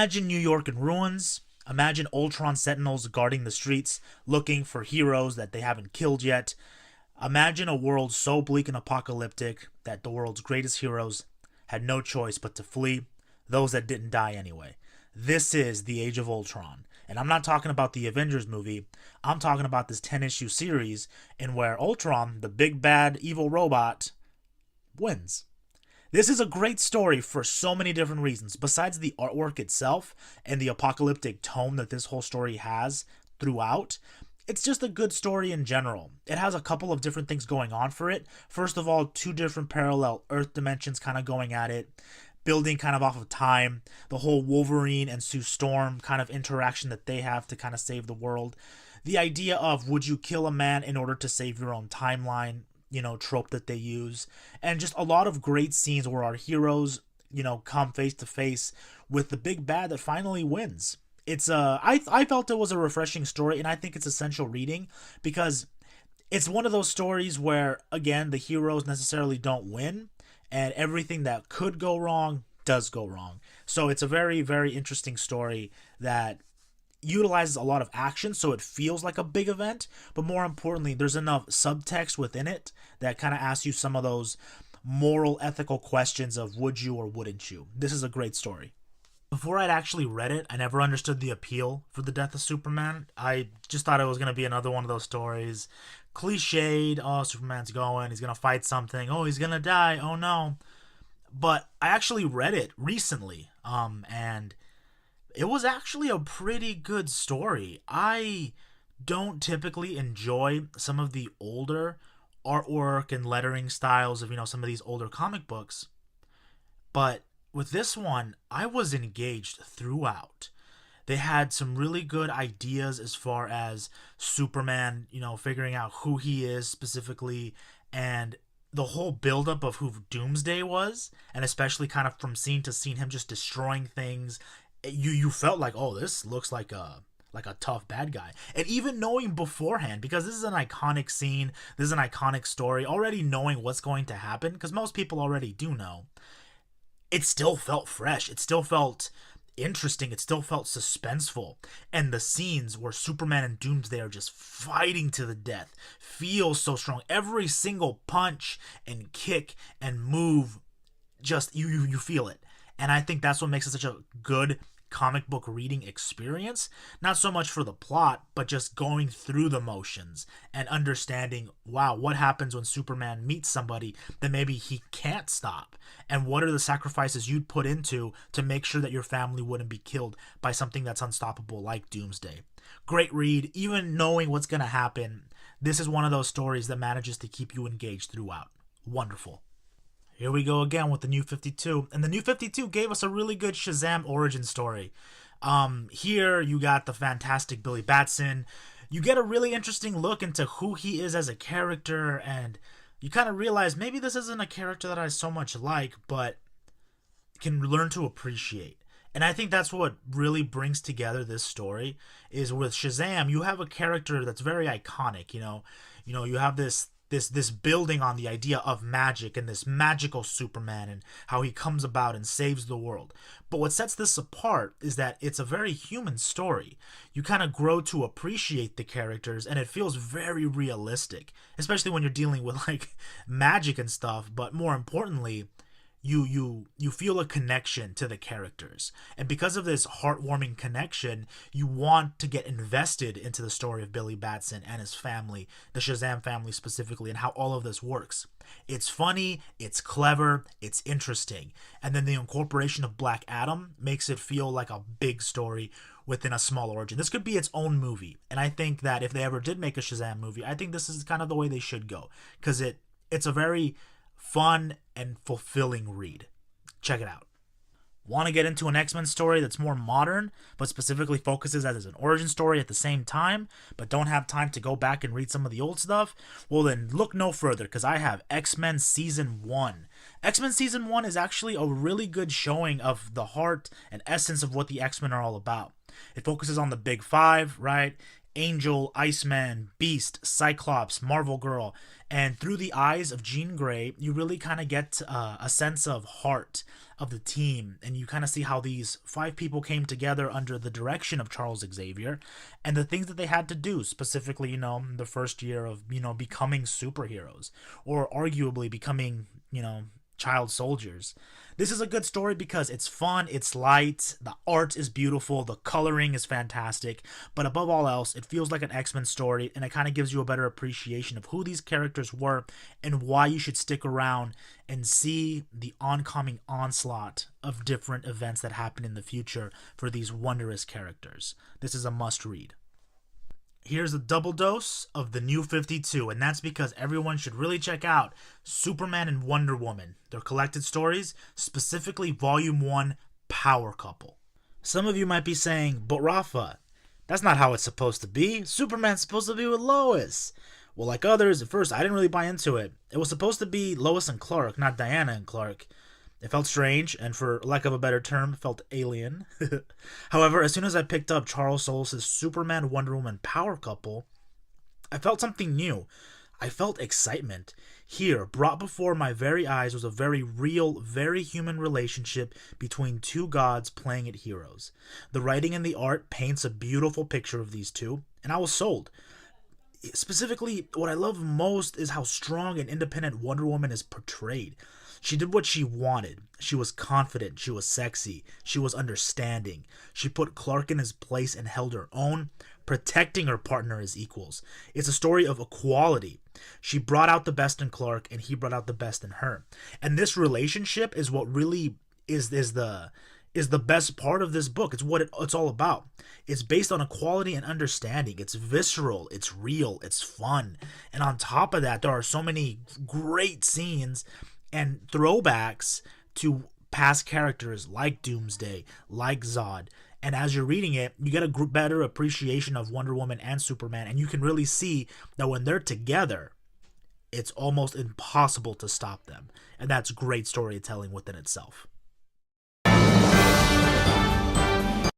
Imagine New York in ruins. Imagine Ultron Sentinels guarding the streets, looking for heroes that they haven't killed yet. Imagine a world so bleak and apocalyptic that the world's greatest heroes had no choice but to flee, those that didn't die anyway. This is the Age of Ultron. And I'm not talking about the Avengers movie. I'm talking about this 10-issue series in where Ultron, the big bad evil robot, wins. This is a great story for so many different reasons. Besides the artwork itself and the apocalyptic tone that this whole story has throughout, it's just a good story in general. It has a couple of different things going on for it. First of all, two different parallel Earth dimensions kind of going at it, building kind of off of time, the whole Wolverine and Sue Storm kind of interaction that they have to kind of save the world. The idea of would you kill a man in order to save your own timeline, trope that they use, and just a lot of great scenes where our heroes, come face to face with the big bad that finally wins. I felt it was a refreshing story, and I think it's essential reading because it's one of those stories where, again, the heroes necessarily don't win, and everything that could go wrong does go wrong. So it's a very, very interesting story that utilizes a lot of action, so it feels like a big event, but more importantly, there's enough subtext within it that kind of asks you some of those moral, ethical questions of would you or wouldn't you. This is a great story. Before I'd actually read it, I never understood the appeal for the death of Superman. I just thought it was going to be another one of those stories. Cliched, oh, Superman's going, he's going to fight something, oh, he's going to die, oh no. But I actually read it recently, and it was actually a pretty good story. I don't typically enjoy some of the older artwork and lettering styles of, some of these older comic books. But with this one, I was engaged throughout. They had some really good ideas as far as Superman, figuring out who he is specifically, and the whole buildup of who Doomsday was, and especially kind of from scene to scene, him just destroying things. You felt like, oh, this looks like a tough bad guy. And even knowing beforehand, because this is an iconic scene, this is an iconic story, already knowing what's going to happen, because most people already do know, it still felt fresh. It still felt interesting. It still felt suspenseful. And the scenes where Superman and Doomsday are just fighting to the death feels so strong. Every single punch and kick and move, just you feel it. And I think that's what makes it such a good comic book reading experience. Not so much for the plot, but just going through the motions and understanding, wow, what happens when Superman meets somebody that maybe he can't stop? And what are the sacrifices you'd put into to make sure that your family wouldn't be killed by something that's unstoppable like Doomsday? Great read. Even knowing what's going to happen, this is one of those stories that manages to keep you engaged throughout. Wonderful. Here we go again with the New 52. And the New 52 gave us a really good Shazam origin story. Here you got the fantastic Billy Batson. You get a really interesting look into who he is as a character, and you kind of realize maybe this isn't a character that I so much like, but can learn to appreciate. And I think that's what really brings together this story, is with Shazam, you have a character that's very iconic, you have this building on the idea of magic and this magical Superman and how he comes about and saves the world. But what sets this apart is that it's a very human story. You kind of grow to appreciate the characters, and it feels very realistic, especially when you're dealing with like magic and stuff. But more importantly, you feel a connection to the characters, and because of this heartwarming connection, you want to get invested into the story of Billy Batson and his family, the Shazam family specifically, and how all of this works. It's funny, it's clever, it's interesting, and then the incorporation of Black Adam makes it feel like a big story within a small origin. This could be its own movie, and I think that if they ever did make a Shazam movie, I think this is kind of the way they should go, because it's a very fun and fulfilling read. Check it out. Want to get into an X-Men story that's more modern, but specifically focuses as an origin story at the same time, but don't have time to go back and read some of the old stuff? Well then, look no further, because I have X-Men Season 1. X-Men Season 1 is actually a really good showing of the heart and essence of what the X-Men are all about. It focuses on the Big Five, right? Angel, Iceman, Beast, Cyclops, Marvel Girl. And through the eyes of Jean Grey, you really kind of get a sense of heart of the team. And you kind of see how these 5 people came together under the direction of Charles Xavier and the things that they had to do, specifically, the first year of, becoming superheroes or arguably becoming, child soldiers. This is a good story because it's fun, it's light, the art is beautiful, the coloring is fantastic, but above all else, it feels like an X-Men story, and it kind of gives you a better appreciation of who these characters were and why you should stick around and see the oncoming onslaught of different events that happen in the future for these wondrous characters. This is a must read. Here's a double dose of the New 52, and that's because everyone should really check out Superman and Wonder Woman, their collected stories, specifically Volume 1, Power Couple. Some of you might be saying, but Rafa, that's not how it's supposed to be. Superman's supposed to be with Lois. Well, like others, at first I didn't really buy into it. It was supposed to be Lois and Clark, not Diana and Clark. It felt strange, and for lack of a better term, felt alien. However, as soon as I picked up Charles Soule's Superman Wonder Woman power couple, I felt something new. I felt excitement. Here, brought before my very eyes, was a very real, very human relationship between 2 gods playing at heroes. The writing and the art paints a beautiful picture of these two, and I was sold. Specifically, what I love most is how strong and independent Wonder Woman is portrayed. She did what she wanted. She was confident. She was sexy. She was understanding. She put Clark in his place and held her own, protecting her partner as equals. It's a story of equality. She brought out the best in Clark, and he brought out the best in her. And this relationship is what really is the best part of this book. It's what it's all about. It's based on equality and understanding. It's visceral, it's real, it's fun. And on top of that, there are so many great scenes and throwbacks to past characters like Doomsday, like Zod. And as you're reading it, you get a better appreciation of Wonder Woman and Superman, and you can really see that when they're together, it's almost impossible to stop them. And that's great storytelling within itself.